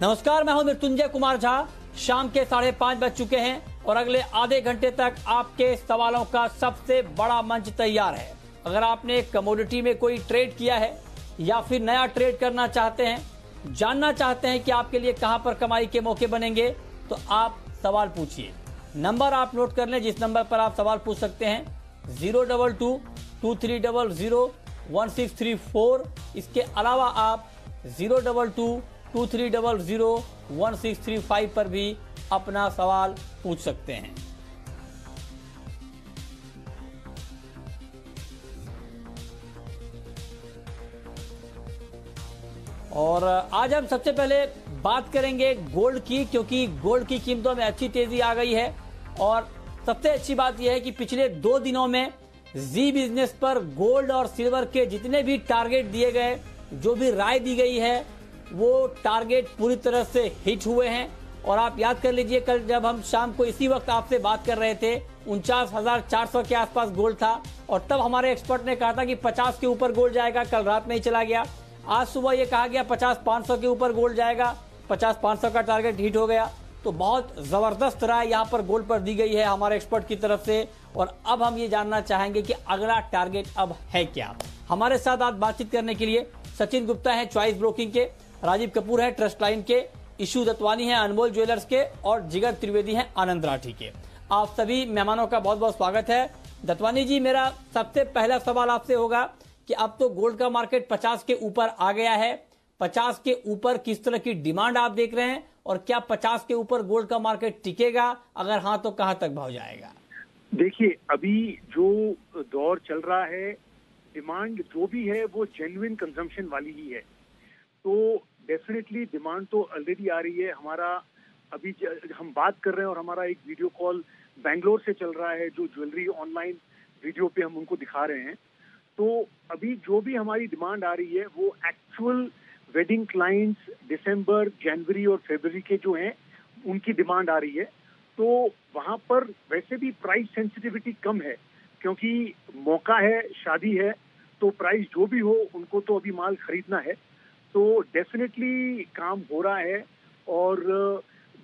नमस्कार, मैं हूं मृत्युंजय कुमार झा। शाम के 5:30 बज चुके हैं और अगले आधे घंटे तक आपके सवालों का सबसे बड़ा मंच तैयार है। अगर आपने कमोडिटी में कोई ट्रेड किया है या फिर नया ट्रेड करना चाहते हैं, जानना चाहते हैं कि आपके लिए कहां पर कमाई के मौके बनेंगे, तो आप सवाल पूछिए। नंबर आप नोट कर लें जिस नंबर पर आप सवाल पूछ सकते हैं, 022-2300-1634। इसके अलावा आप 022-2300-1635 पर भी अपना सवाल पूछ सकते हैं। और आज हम सबसे पहले बात करेंगे गोल्ड की, क्योंकि गोल्ड की कीमतों में अच्छी तेजी आ गई है। और सबसे अच्छी बात यह है कि पिछले 2 दिनों में जी बिजनेस पर गोल्ड और सिल्वर के जितने भी टारगेट दिए गए, जो भी राय दी गई है, वो टारगेट पूरी तरह से हिट हुए हैं। और आप याद कर लीजिए, कल जब हम शाम को इसी वक्त आपसे बात कर रहे थे, 49,400 के आसपास गोल्ड था और तब हमारे एक्सपर्ट ने कहा था कि 50 के ऊपर गोल्ड जाएगा। कल रात में ही चला गया। आज सुबह ये कहा गया 50,500 के ऊपर गोल्ड जाएगा। 50,500 का टारगेट हिट हो गया। तो बहुत जबरदस्त राय यहाँ पर गोल्ड पर दी गई है हमारे एक्सपर्ट की तरफ से। और अब हम ये जानना चाहेंगे कि अगला टारगेट अब है क्या। हमारे साथ आज बातचीत करने के लिए सचिन गुप्ता है चॉइस ब्रोकिंग के, राजीव कपूर है ट्रस्ट लाइन के, इशू दत्वानी है अनमोल ज्वेलर्स के और जिगर त्रिवेदी हैं आनंद राठी के। आप सभी मेहमानों का बहुत बहुत स्वागत है। दत्वानी जी, मेरा सबसे पहला सवाल आपसे होगा कि अब तो गोल्ड का मार्केट 50 के ऊपर आ गया है। 50 के ऊपर किस तरह की डिमांड आप देख रहे हैं और क्या 50 के ऊपर गोल्ड का मार्केट टिकेगा? अगर हाँ तो कहां तक भाव जाएगा? देखिए, अभी जो दौर चल रहा है, डिमांड जो भी है वो जेन्युइन कंजम्पशन वाली ही है। तो डेफिनेटली डिमांड तो ऑलरेडी आ रही है। हमारा अभी हम बात कर रहे हैं और हमारा एक वीडियो कॉल बेंगलोर से चल रहा है, जो ज्वेलरी ऑनलाइन वीडियो पे हम उनको दिखा रहे हैं। तो अभी जो भी हमारी डिमांड आ रही है वो एक्चुअल वेडिंग क्लाइंट्स दिसंबर, जनवरी और फरवरी के जो हैं उनकी डिमांड आ रही है। तो वहां पर वैसे भी प्राइस सेंसिटिविटी कम है, क्योंकि मौका है, शादी है, तो प्राइस जो भी हो उनको तो अभी माल खरीदना है। तो डेफिनेटली काम हो रहा है और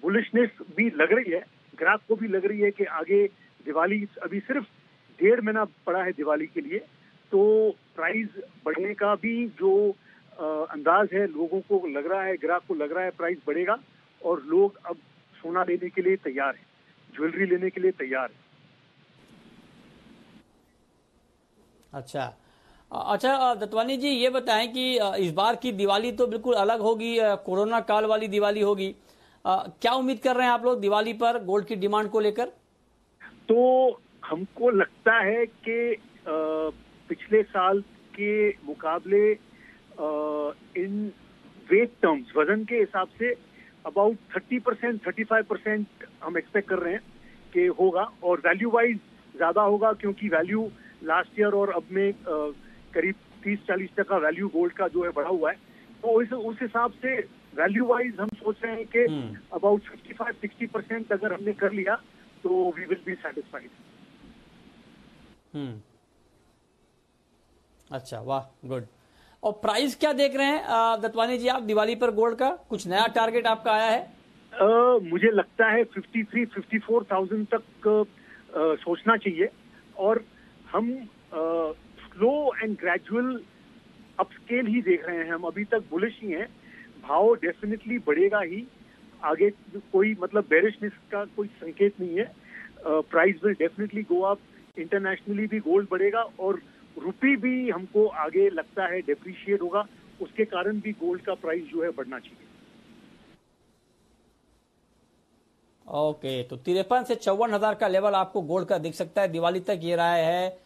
बुलिशनेस भी लग रही है, ग्राहक को भी लग रही है कि आगे दिवाली अभी सिर्फ 1.5 महीना पड़ा है दिवाली के लिए। तो प्राइस बढ़ने का भी जो अंदाज है, लोगों को लग रहा है, ग्राहक को लग रहा है प्राइस बढ़ेगा और लोग अब सोना लेने के लिए तैयार है, ज्वेलरी लेने के लिए तैयार है। अच्छा दत्वानी जी, ये बताएं कि इस बार की दिवाली तो बिल्कुल अलग होगी, कोरोना काल वाली दिवाली होगी। क्या उम्मीद कर रहे हैं आप लोग दिवाली पर गोल्ड की डिमांड को लेकर? तो हमको लगता है कि पिछले साल के मुकाबले इन वेट टर्म्स, वजन के हिसाब से अबाउट 30%, 35% हम एक्सपेक्ट कर रहे हैं कि होगा। और वैल्यू वाइज ज्यादा होगा, क्योंकि वैल्यू लास्ट ईयर और अब में करीब 30-40% वैल्यू गोल्ड का जो है बढ़ा हुआ है। तो उस हिसाब से वैल्यू वाइज हम सोच रहे हैं कि अबाउट 55-60% अगर हमने कर लिया तो वी विल बी सेटिस्फाइड। अच्छा, वाह, गुड। और प्राइस क्या देख रहे हैं दत्वानी जी आप दिवाली पर गोल्ड का? कुछ नया टारगेट आपका आया है? मुझे लगता है 53-54,000 तक सोचना चाहिए। और हम स्लो एंड ग्रेजुअल अपस्केल ही देख रहे हैं। हम अभी तक बुलिश ही हैं। भाव डेफिनेटली बढ़ेगा ही आगे, कोई मतलब बेरिशनेस का कोई संकेत नहीं है। Price will definitely go up. Internationally भी गोल्ड बढ़ेगा और रुपी भी हमको आगे लगता है डेप्रिशिएट होगा। उसके कारण भी गोल्ड का प्राइस जो है बढ़ना चाहिए। ओके, तो 53 से 54,000 का लेवल आपको गोल्ड का दिख सकता है दिवाली तक। ये राय है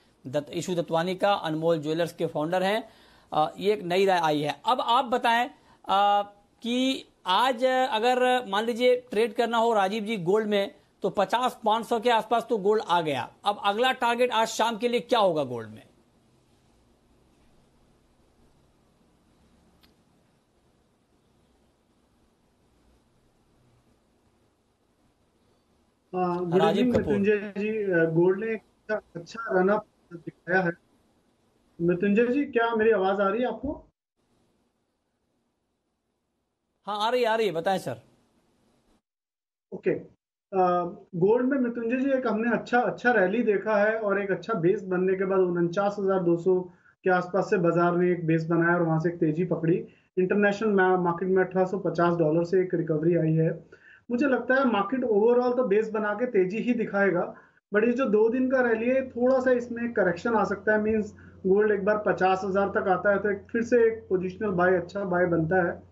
इशू दत्वानी का, अनमोल ज्वेलर्स के फाउंडर हैं। ये एक नई राय आई है। अब आप बताएं कि आज अगर मान लीजिए ट्रेड करना हो राजीव जी गोल्ड में, तो 50-500 के आसपास तो गोल्ड आ गया। अब अगला टारगेट आज शाम के लिए क्या होगा गोल्ड में? गुड इवनिंग मृत्युंजय जी। गोल्ड ने एक अच्छा रन अप दिखाया है। मृत्युंजय जी, क्या मेरी आवाज आ रही है आपको? हाँ आ रही है बताएं सर। ओके, गोल्ड में मृत्युंजय जी एक हमने अच्छा रैली देखा है और एक अच्छा बेस बनने के बाद 49,200 के आसपास से बाजार ने एक बेस बनाया और वहां से एक तेजी पकड़ी। इंटरनेशनल मार्केट में $1850 से एक रिकवरी आई है। मुझे लगता है मार्केट ओवरऑल तो बेस बना के तेजी ही दिखाएगा, बट ये जो 2 दिन का रैली है थोड़ा सा इसमें करेक्शन आ सकता है। मींस गोल्ड एक बार 50,000 तक आता है तो एक फिर से एक पोजिशनल बाय, अच्छा बाय बनता है।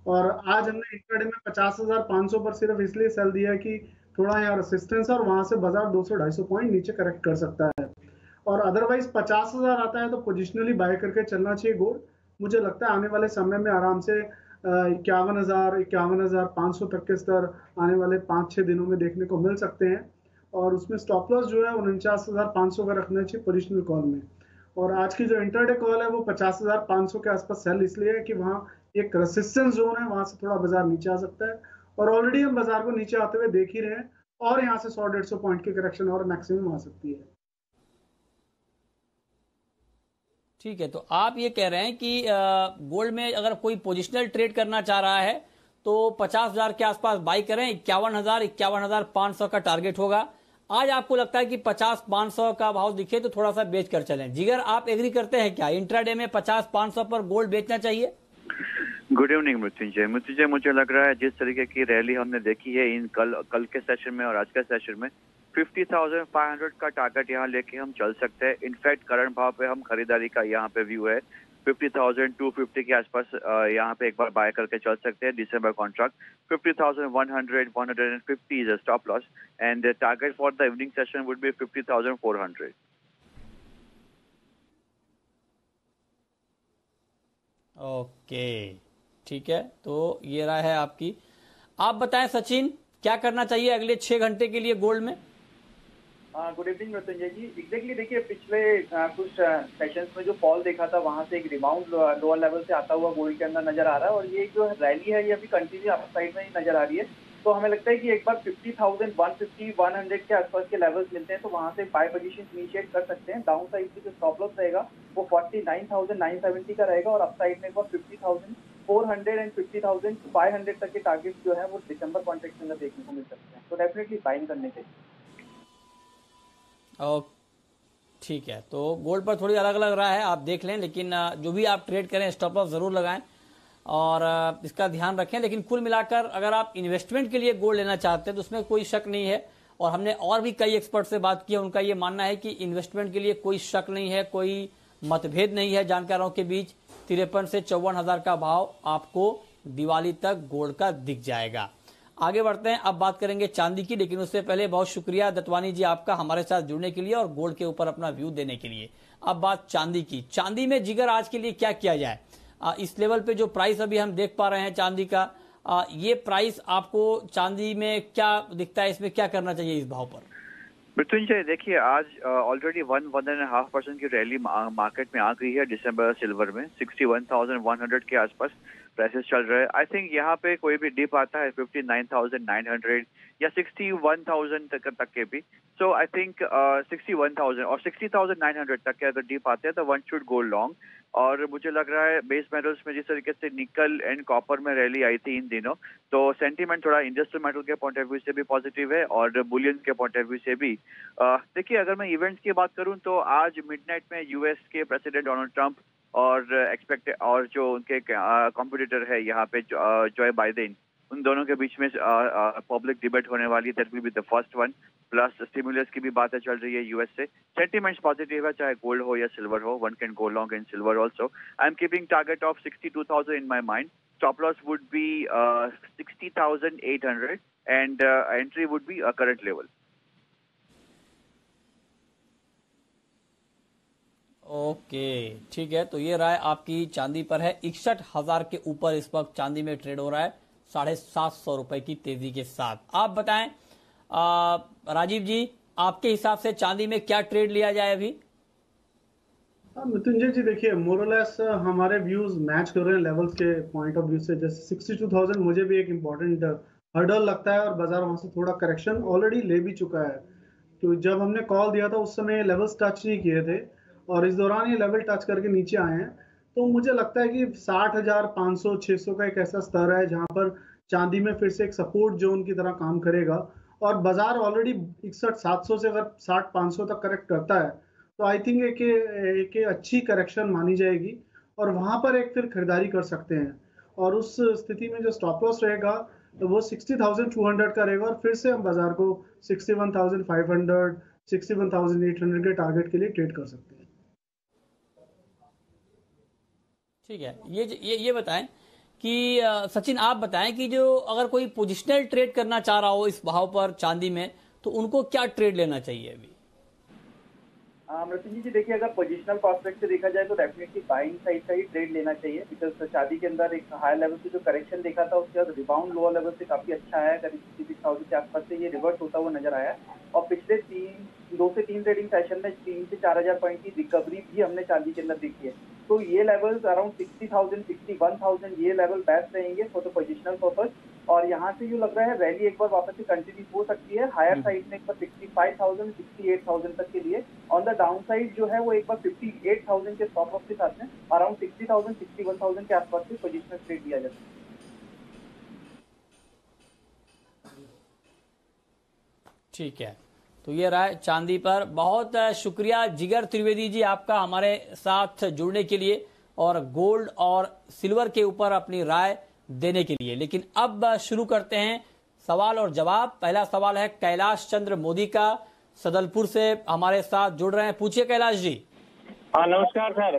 और आज हमने इंट्राडे में 50,500 पर सिर्फ इसलिए सेल दिया है कि थोड़ा यहाँ रेसिस्टेंस है और वहां से बाजार 200-250 पॉइंट नीचे करेक्ट कर सकता है। और अदरवाइज 50,000 आता है तो पोजिशनली बाय करके चलना चाहिए गोल्ड। मुझे लगता है आने वाले समय में आराम से 51,000-51,500 तक के स्तर आने वाले 5-6 दिनों में देखने को मिल सकते हैं। और उसमें स्टॉप लॉस जो है 49,500 का रखना चाहिए पोजिशनल कॉल में। और आज की जो इंटरडे कॉल है वो 50,500 के आसपास सेल इसलिए है कि वहाँ एक रेसिस्टेंस जोन है, वहां से थोड़ा बाजार नीचे आ सकता है और ऑलरेडी हम बाजार को नीचे आते हुए देख ही रहे हैं और यहाँ से 100-150 पॉइंट की करेक्शन और मैक्सिमम आ सकती है। ठीक है, तो आप ये कह रहे हैं कि गोल्ड में अगर कोई पोजिशनल ट्रेड करना चाह रहा है तो 50,000 के आसपास बाई करें, 51,000-51,500 का टारगेट होगा। आज आपको लगता है कि 50,500 का भाव दिखे तो थोड़ा सा बेच कर चलें। जिगर आप एग्री करते हैं क्या इंट्राडे में 50,500 पर गोल्ड बेचना चाहिए? गुड इवनिंग मृत्युंजय, मुझे लग रहा है जिस तरीके की रैली हमने देखी है इन कल के सेशन में और आज के सेशन में 50,500 का टारगेट यहाँ लेके हम चल सकते हैं। इनफैक्ट करंट भाव पे हम खरीदारी का यहाँ पे व्यू है 50,250 के आसपास यहाँ पे एक बार बाय करके चल सकते हैं। December contract 50,100-150 is a stop loss and target for the evening session would be 50,400। Okay ठीक है, तो ये राय है आपकी। आप बताएं सचिन, क्या करना चाहिए अगले 6 घंटे के लिए गोल्ड में? गुड इवनिंग मृत्युंजय जी। एग्जैक्टली देखिए, पिछले कुछ सेशंस में जो फॉल देखा था वहां से एक रिबाउंड लोअर लेवल से आता हुआ गोल्ड के अंदर नजर आ रहा है और ये जो रैली है ये अभी कंटिन्यू अप साइड में ही नजर आ रही है। तो हमें लगता है कि एक बार 50,150-100 के आसपास के लेवल्स मिलते हैं तो वहां से बाय पोजीशन इनिशिएट कर सकते हैं। डाउन साइड की जो स्टॉप लॉस रहेगा वो 49,970 का रहेगा और अप साइड में 50,400 एंड 50,500 तक के टारगेट जो है वो दिसंबर कॉन्ट्रैक्ट के अंदर देखने को मिल सकते हैं। तो डेफिनेटली बाइंग करने चाहिए। ठीक है, तो गोल्ड पर थोड़ी अलग अलग राय है, आप देख लें, लेकिन जो भी आप ट्रेड करें स्टॉप लॉस जरूर लगाएं और इसका ध्यान रखें। लेकिन कुल मिलाकर अगर आप इन्वेस्टमेंट के लिए गोल्ड लेना चाहते हैं तो उसमें कोई शक नहीं है। और हमने और भी कई एक्सपर्ट से बात की है, उनका ये मानना है कि इन्वेस्टमेंट के लिए कोई शक नहीं है, कोई मतभेद नहीं है जानकारों के बीच। 53 से 54,000 का भाव आपको दिवाली तक गोल्ड का दिख जाएगा। आगे बढ़ते हैं, अब बात करेंगे चांदी की, लेकिन उससे पहले बहुत शुक्रिया दत्वानी जी आपका हमारे साथ जुड़ने के लिए और गोल्ड के ऊपर अपना व्यू देने के लिए। अब बात चांदी की। चांदी में जिगर आज के लिए क्या किया जाए? इस लेवल पे जो प्राइस अभी हम देख पा रहे हैं चांदी का, ये प्राइस आपको चांदी में क्या दिखता है, इसमें क्या करना चाहिए इस भाव पर? मृत्युंजय देखिए, आज ऑलरेडी 1.5% की रैली मार्केट में आ गई है। दिसंबर सिल्वर में 61,100 के आसपास प्राइसेस चल रहे हैं। आई थिंक यहाँ पे कोई भी डिप आता है 59,900 या 61,000 तक के भी। सो आई थिंक 61,000 और 60,900 तक के अगर डिप आते हैं तो वन शुड गो लॉन्ग। और मुझे लग रहा है बेस मेटल्स में जिस तरीके से निकल एंड कॉपर में रैली आई थी इन दिनों, तो सेंटीमेंट थोड़ा इंडस्ट्रियल मेटल के पॉइंट ऑफ व्यू से भी पॉजिटिव है और बुलियन के पॉइंट ऑफ व्यू से भी। देखिए, अगर मैं इवेंट्स की बात करूं तो आज मिडनाइट में यूएस के प्रेसिडेंट डोनाल्ड ट्रंप और और जो उनके कॉम्पिटिटर है यहाँ पे जो बाइडेन, उन दोनों के बीच में पब्लिक डिबेट होने वाली है। That will be the first one. Plus stimulus की भी बातें चल रही है यूएस से। सेंटीमेंट्स पॉजिटिव है, चाहे गोल्ड हो या सिल्वर हो। One can go long in silver also. I am keeping target of 62,000 in my mind. Stop loss would be 60,800 and entry would be current level. Okay ठीक है, तो ये राय आपकी चांदी पर है। 61,000 के ऊपर इस वक्त चांदी में ट्रेड हो रहा है 750 रुपए की तेजी के साथ। आप बताएं राजीव जी, आपके हिसाब से चांदी में क्या ट्रेड लिया जाए अभी? मृत्युंजय जी देखिए, मोरलेस हमारे व्यूज मैच कर रहे हैं लेवल्स के पॉइंट ऑफ व्यू से। जैसे 62,000 मुझे भी एक इम्पोर्टेंट हर्डल लगता है और बाजार वहां से थोड़ा करेक्शन ऑलरेडी ले भी चुका है। तो जब हमने कॉल दिया था उस समय लेवल्स टच नहीं किए थे और इस दौरान ये लेवल टच करके नीचे आए हैं। तो मुझे लगता है कि 60,000 500 600 का एक ऐसा स्तर है जहां पर चांदी में फिर से एक सपोर्ट जोन की तरह काम करेगा। और बाजार ऑलरेडी 61-700 से अगर 60-500 तक करेक्ट करता है तो आई थिंक एक अच्छी करेक्शन मानी जाएगी और वहां पर एक फिर खरीदारी कर सकते हैं। और उस स्थिति में जो स्टॉप लॉस रहेगा तो वो 60,200 का रहेगा और फिर से हम बाजार को 61,500 61,800 के टारगेट के लिए ट्रेड कर सकते हैं। ठीक है, ये बताएं कि सचिन आप बताएं कि जो अगर कोई पोजिशनल ट्रेड करना चाह रहा हो इस भाव पर चांदी में तो उनको क्या ट्रेड लेना चाहिए अभी? मृत्युंजय जी देखिए, अगर पोजिशनल प्रोस्पेक्ट से देखा जाए तो डेफिनेटली बाइंग साइड का ही ट्रेड लेना चाहिए, बिकॉज चांदी के अंदर एक हाई लेवल से जो करेक्शन देखा था उसके बाद रिबाउंड लोअर लेवल से काफी अच्छा आया, करीब 66,000 के आसपास से ये रिवर्स होता हुआ नजर आया। और पिछले 2 से 3 ट्रेडिंग सेशन में 3 से 4,000 पॉइंट की रिकवरी भी हमने चांदी के अंदर देखी है। तो ये लेवल्स अराउंड 60,000 61,000 ये लेवल बेस्ट रहेंगे फॉर द पोजिशनल पर्पज। और यहाँ से जो लग रहा है रैली एक बार वापस से कंटिन्यू हो सकती है हायर साइड में एक बार 65,000 68,000 तक के लिए। ऑन द डाउन साइड जो है वो एक बार 58,000 के स्टॉप लॉस के साथ में अराउंड 60,000 61,000 के आसपास से पोजिशनल ट्रेड दिया जाता है। ठीक है, तो ये रहा चांदी पर। बहुत शुक्रिया जिगर त्रिवेदी जी आपका हमारे साथ जुड़ने के लिए और गोल्ड और सिल्वर के ऊपर अपनी राय देने के लिए। लेकिन अब शुरू करते हैं सवाल और जवाब। पहला सवाल है कैलाश चंद्र मोदी का, सदलपुर से हमारे साथ जुड़ रहे हैं। पूछिए कैलाश जी। हाँ नमस्कार सर।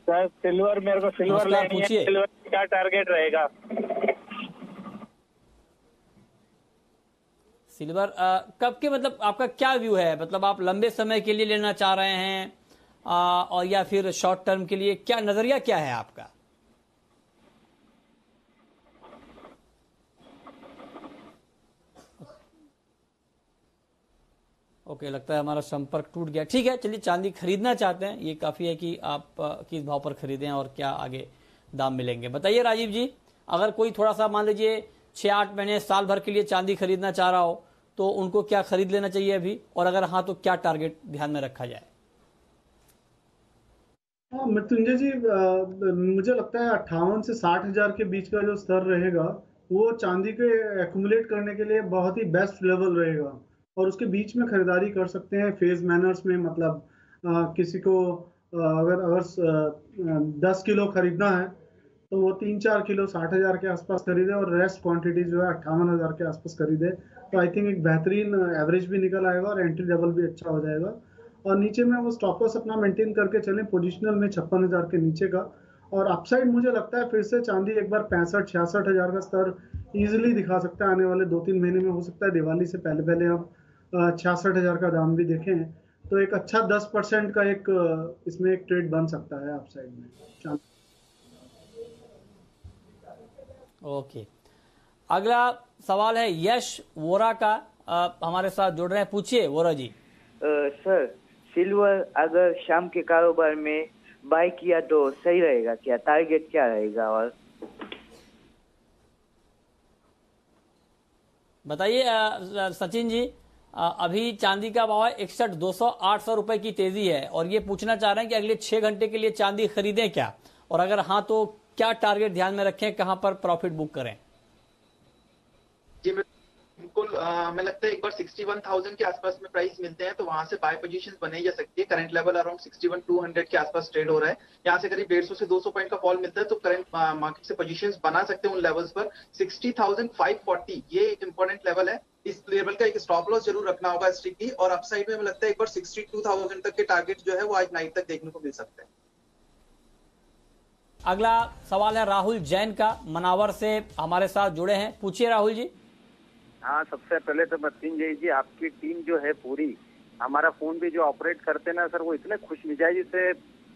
सर सिल्वर, मेरे को सिल्वर लेनी है, सिल्वर क्या टारगेट रहेगा? सिल्वर कब के, मतलब आपका क्या व्यू है? मतलब आप लंबे समय के लिए लेना चाह रहे हैं और या फिर शॉर्ट टर्म के लिए, क्या नजरिया क्या है आपका? ओके, लगता है हमारा संपर्क टूट गया। ठीक है, चलिए चांदी खरीदना चाहते हैं, ये काफी है कि आप किस भाव पर खरीदें और क्या आगे दाम मिलेंगे। बताइए राजीव जी, अगर कोई थोड़ा सा मान लीजिए 6-8 महीने साल भर के लिए चांदी खरीदना चाह रहा हो तो उनको क्या खरीद लेना चाहिए अभी, और अगर हाँ तो क्या टारगेट ध्यान में रखा जाए? हाँ मृत्युंजय जी, मुझे लगता है 58 से 60,000 के बीच का जो स्तर रहेगा वो चांदी के एक्यूमुलेट करने के लिए बहुत ही बेस्ट लेवल रहेगा और उसके बीच में खरीदारी कर सकते हैं फेज मैनर्स में। मतलब किसी को अगर 10 किलो खरीदना है तो वो 3-4 किलो 60,000 के आसपास खरीदे और रेस्ट क्वांटिटी जो है 58,000 के आसपास खरीदे तो आई थिंक एक बेहतरीन एवरेज भी निकल आएगा और एंट्री लेवल भी अच्छा हो जाएगा। और नीचे में वो स्टॉप लॉस अपना मेंटेन करके चलें पोजिशनल में 56,000 के नीचे का। और अपसाइड मुझे लगता है फिर से चांदी एक बार 65-66,000 का स्तर इजीली दिखा सकता है आने वाले 2-3 महीने में। हो सकता है दिवाली से पहले हम 66,000 का दाम भी देखें तो एक अच्छा 10% का एक इसमें एक ट्रेड बन सकता है अपसाइड में। ओके, अगला सवाल है यश वोरा का, हमारे साथ जुड़ रहे हैं। पूछिए वोरा जी। सर सिल्वर अगर शाम के कारोबार में बाय किया तो सही रहेगा क्या? टारगेट क्या रहेगा? और बताइए सचिन जी। अभी चांदी का भाव है 61,200-800 रुपए की तेजी है और ये पूछना चाह रहे हैं कि अगले 6 घंटे के लिए चांदी खरीदें क्या, और अगर हाँ तो क्या टारगेट ध्यान में रखें, कहां पर प्रॉफिट बुक करें? जी बिल्कुल, हमें लगता है एक बार 61,000 के आसपास में प्राइस मिलते हैं तो वहां से बाय पोजीशंस बनाई जा सकती है। करंट लेवल अराउंड 61,200 के आसपास ट्रेड हो रहा है। यहाँ से करीब 150 से 200 पॉइंट का फॉल मिलता है तो करंट मार्केट से पोजीशंस बना सकते हैं उन लेवल्स पर। 60,540 ये एक इंपॉर्टेंट लेवल है, इस लेवल का एक स्टॉप लॉस जरूर रखना होगा स्ट्रिक्टली। और अपसाइड में हमें लगता है एक बार 62,000 तक के टारगेट जो है वो आज नाइट तक देखने को मिल सकते हैं। अगला सवाल है राहुल जैन का, मनावर से हमारे साथ जुड़े हैं। पूछिए राहुल जी। हाँ, सबसे पहले तो मृत्युंजय जी, आपकी टीम जो है पूरी, हमारा फोन भी जो ऑपरेट करते हैं ना सर, वो इतने खुश मिजाजी से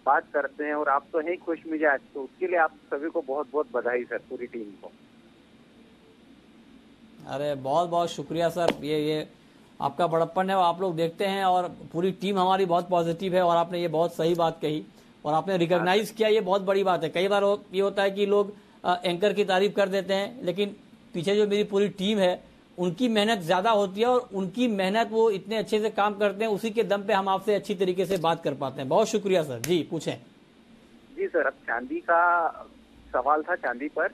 बात करते हैं और आप तो हैं खुश मिजाज, तो उसके लिए आप सभी को बहुत बहुत बधाई सर, पूरी टीम को। अरे बहुत बहुत शुक्रिया सर, ये आपका बड़प्पन है और आप लोग देखते हैं और पूरी टीम हमारी बहुत पॉजिटिव है और आपने ये बहुत सही बात कही और आपने रिकॉग्नाइज किया, ये बहुत बड़ी बात है। कई बार ये होता है कि लोग एंकर की तारीफ कर देते हैं, लेकिन पीछे जो मेरी पूरी टीम है उनकी मेहनत ज्यादा होती है और उनकी मेहनत, वो इतने अच्छे से काम करते हैं, उसी के दम पे हम आपसे अच्छी तरीके से बात कर पाते हैं। बहुत शुक्रिया सर जी। पूछें। जी सर, अब चांदी का सवाल था। चांदी पर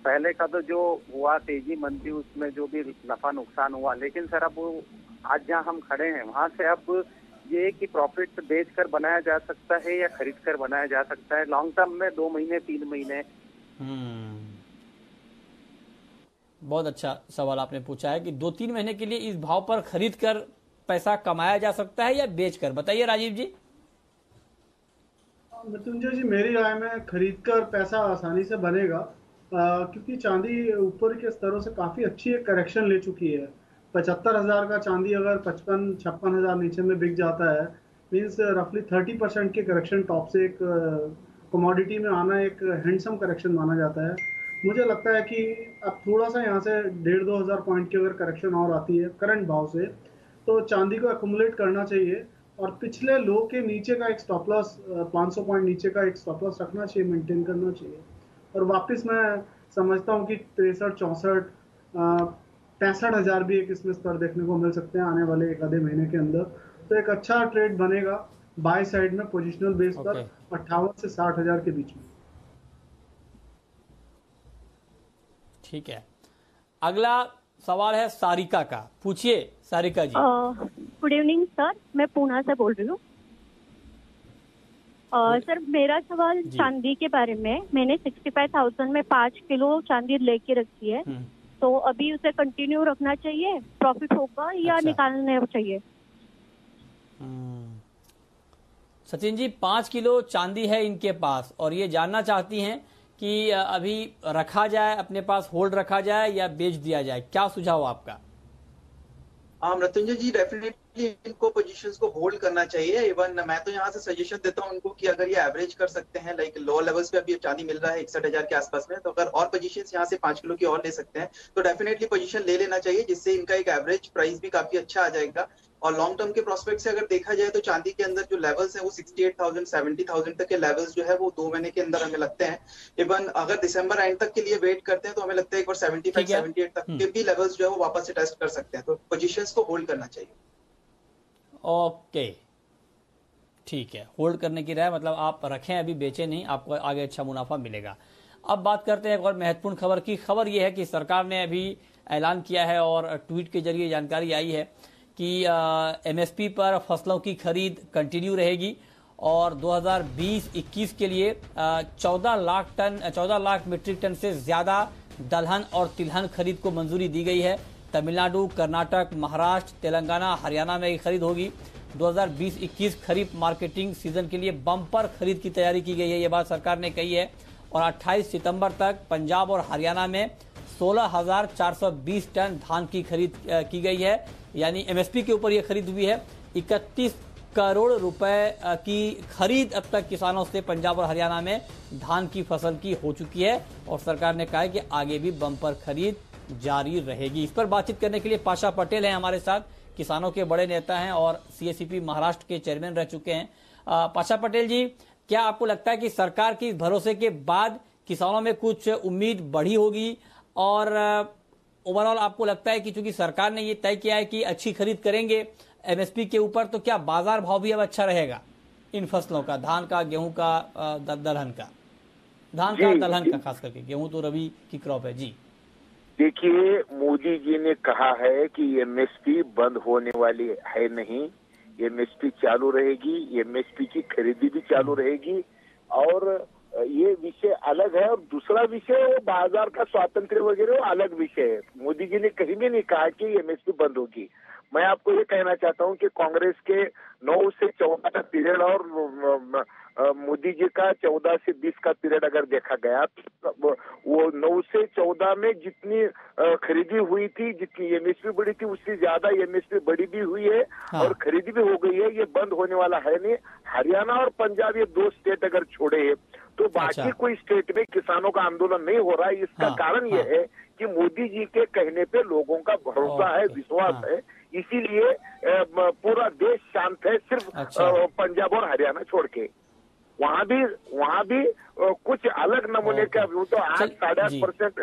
पहले का तो जो हुआ तेजी मंदी, उसमें जो भी नफा नुकसान हुआ, लेकिन सर अब आज जहाँ हम खड़े हैं वहाँ से अब ये कि प्रॉफिट बेचकर बनाया जा सकता है या खरीद कर बनाया जा सकता है लॉन्ग टर्म में, 2 महीने 3 महीने। बहुत अच्छा सवाल आपने पूछा है कि 2-3 महीने के लिए इस भाव पर खरीद कर पैसा कमाया जा सकता है या बेचकर। बताइए राजीव जी। मृत्युंजय जी, मेरी राय में खरीद कर पैसा आसानी से बनेगा, क्योंकि चांदी ऊपर के स्तरों से काफी अच्छी एक करेक्शन ले चुकी है। 75,000 का चांदी अगर 55-56 हजार नीचे में बिक जाता है, मीन्स रफली 30% के करेक्शन टॉप से एक कमोडिटी में आना एक हैंडसम करेक्शन माना जाता है। मुझे लगता है कि अब थोड़ा सा यहाँ से 1,500-2 हजार पॉइंट की अगर करेक्शन और आती है करंट भाव से, तो चांदी को एक्युमुलेट करना चाहिए और पिछले लो के नीचे का एक स्टॉप लॉस 500 पॉइंट नीचे का एक स्टॉप लॉस रखना चाहिए, मेंटेन करना चाहिए। और वापस मैं समझता हूँ कि 63-64 65 हजार भी एक इसमें स्तर देखने को मिल सकते हैं आने वाले 1 आधे महीने के अंदर। तो एक अच्छा ट्रेड बनेगा बाय साइड में पोजिशनल बेस पर 58 से 60 हजार के बीच में। ठीक है, अगला सवाल है सारिका का। पूछिए सारिका जी। गुड इवनिंग सर, मैं पूना से बोल रही हूँ। सर मेरा सवाल चांदी के बारे में। मैंने 65,000 में 5 किलो चांदी लेके रखी है, तो अभी उसे कंटिन्यू रखना चाहिए, प्रॉफिट होगा या निकालना चाहिए? सचिन जी, 5 किलो चांदी है इनके पास और ये जानना चाहती हैं कि अभी रखा जाए, अपने पास होल्ड रखा जाए या बेच दिया जाए। क्या सुझाव आपका? मृत्युंजय जी, डेफिनेटली इनको पोजीशंस को होल्ड करना चाहिए। इवन मैं तो यहाँ से सजेशन देता हूँ उनको कि अगर ये एवरेज कर सकते हैं, लाइक लो लेवल्स पे अभी चांदी मिल रहा है 61,000 के आसपास में, तो अगर और पोजीशंस यहाँ से 5 किलो की और ले सकते हैं तो डेफिनेटली पोजीशन ले लेना चाहिए, जिससे इनका एक एवरेज प्राइस भी काफी अच्छा आ जाएगा। और लॉन्ग टर्म के प्रोस्पेक्ट से अगर देखा जाए तो चांदी के अंदर जो लेवल्स हैं वो 68,000 70,000 तक के लेवल्स जो है वो 2 महीने के अंदर हमें लगते हैं। इवन अगर दिसंबर एंड तक के लिए वेट करते हैं तो हमें लगता है एक बार 75-78 तक के भी लेवल्स जो है वो वापस से टेस्ट कर सकते हैं। तो पोजीशंस को होल्ड करना चाहिए। ओके, ठीक है, होल्ड करने की राय, मतलब आप रखें, अभी बेचें नहीं, आपको आगे अच्छा मुनाफा मिलेगा। अब बात करते हैं एक और महत्वपूर्ण खबर की। खबर यह है कि सरकार ने अभी ऐलान किया है और ट्वीट के जरिए जानकारी आई है कि एमएसपी पर फसलों की खरीद कंटिन्यू रहेगी और 2020-21 के लिए 14 लाख मीट्रिक टन से ज्यादा दलहन और तिलहन खरीद को मंजूरी दी गई है। तमिलनाडु, कर्नाटक, महाराष्ट्र, तेलंगाना, हरियाणा में खरीद होगी। 2020-21 खरीफ मार्केटिंग सीजन के लिए बम्पर खरीद की तैयारी की गई है, ये बात सरकार ने कही है। और 28 सितंबर तक पंजाब और हरियाणा में 16,420 टन धान की खरीद की गई है, यानी एमएसपी के ऊपर यह खरीद हुई है। 31 करोड़ रुपए की खरीद अब तक किसानों से पंजाब और हरियाणा में धान की फसल की हो चुकी है और सरकार ने कहा है कि आगे भी बम्पर खरीद जारी रहेगी। इस पर बातचीत करने के लिए पाशा पटेल हैं हमारे साथ, किसानों के बड़े नेता हैं और सीएसीपी महाराष्ट्र के चेयरमैन रह चुके हैं। पाशा पटेल जी, क्या आपको लगता है कि सरकार के भरोसे के बाद किसानों में कुछ उम्मीद बढ़ी होगी और ओवरऑल आपको लगता है कि चूंकि सरकार ने ये तय किया है कि अच्छी खरीद करेंगे एमएसपी के ऊपर, तो क्या बाजार भाव भी अब अच्छा रहेगा इन फसलों का, धान का, गेहूं का, दलहन का? धान का, दलहन का खास करके, गेहूं तो रबी की क्रॉप है जी। देखिए, मोदी जी ने कहा है कि एमएसपी बंद होने वाली है नहीं, एमएसपी चालू रहेगी, एमएसपी की खरीदी भी चालू रहेगी। और ये विषय अलग है और दूसरा विषय वो बाजार का स्वातंत्र वगैरह वो अलग विषय है। मोदी जी ने कहीं भी नहीं कहा कि एमएसपी बंद होगी। मैं आपको ये कहना चाहता हूँ कि कांग्रेस के 9 से 14 का पीरियड और मोदी जी का 14 से 20 का पीरियड अगर देखा गया तो वो 9 से 14 में जितनी खरीदी हुई थी, जितनी एमएसपी बढ़ी थी, उससे ज्यादा एमएसपी बढ़ी भी हुई है और खरीदी भी हो गई है। ये बंद होने वाला है नहीं। हरियाणा और पंजाब ये 2 स्टेट अगर छोड़े हैं तो बाकी कोई स्टेट में किसानों का आंदोलन नहीं हो रहा है। इसका कारण यह है कि मोदी जी के कहने पे लोगों का भरोसा है, विश्वास है, इसीलिए पूरा देश शांत है, सिर्फ पंजाब और हरियाणा छोड़ के। वहाँ भी कुछ अलग नमूने का तो 8-8.5%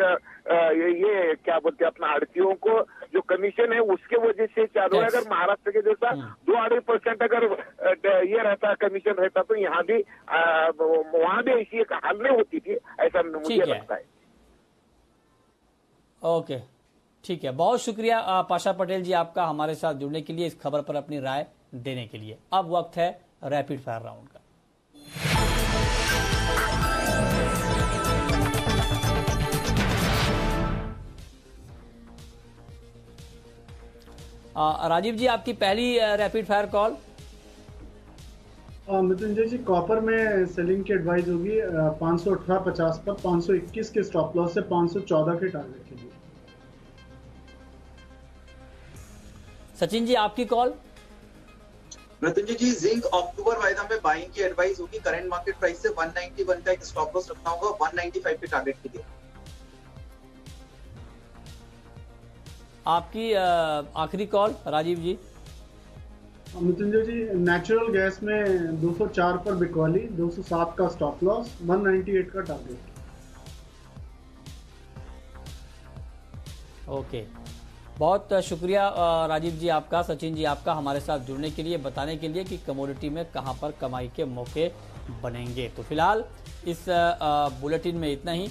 ये क्या बोलते हैं अपना आड़तियों को जो कमीशन है उसके वजह से चालू है। अगर महाराष्ट्र के जैसा 2-2.5% अगर ये रहता, कमीशन रहता तो यहाँ भी वहाँ भी ऐसी एक हालत होती थी, ऐसा मुझे लगता है। ओके, ठीक है, बहुत शुक्रिया पाशा पटेल जी आपका हमारे साथ जुड़ने के लिए, इस खबर पर अपनी राय देने के लिए। अब वक्त है रैपिड फायर राउंड का। राजीव जी, आपकी पहली रैपिड फायर कॉल। मृत्युंजय जी, कॉपर में सेलिंग की एडवाइस होगी 518.50 पर, 521 के स्टॉप लॉस से 514 के टारगेट के लिए। सचिन जी, आपकी कॉल। मृत्युंजय जी, जिंक अक्टूबर वायदा में बाइंग की एडवाइस होगी, करंट मार्केट प्राइस से 191 का एक स्टॉप लॉस रखना होगा, 195 के टारगेट के लिए। आपकी आखिरी कॉल राजीव जी। मृत्युंजय जी, नेचुरल गैस में 204 पर बिकवाली, 207 का स्टॉप लॉस, 198 का टारगेट। ओके, बहुत शुक्रिया राजीव जी आपका, सचिन जी आपका हमारे साथ जुड़ने के लिए, बताने के लिए कि कमोडिटी में कहां पर कमाई के मौके बनेंगे। तो फिलहाल इस बुलेटिन में इतना ही।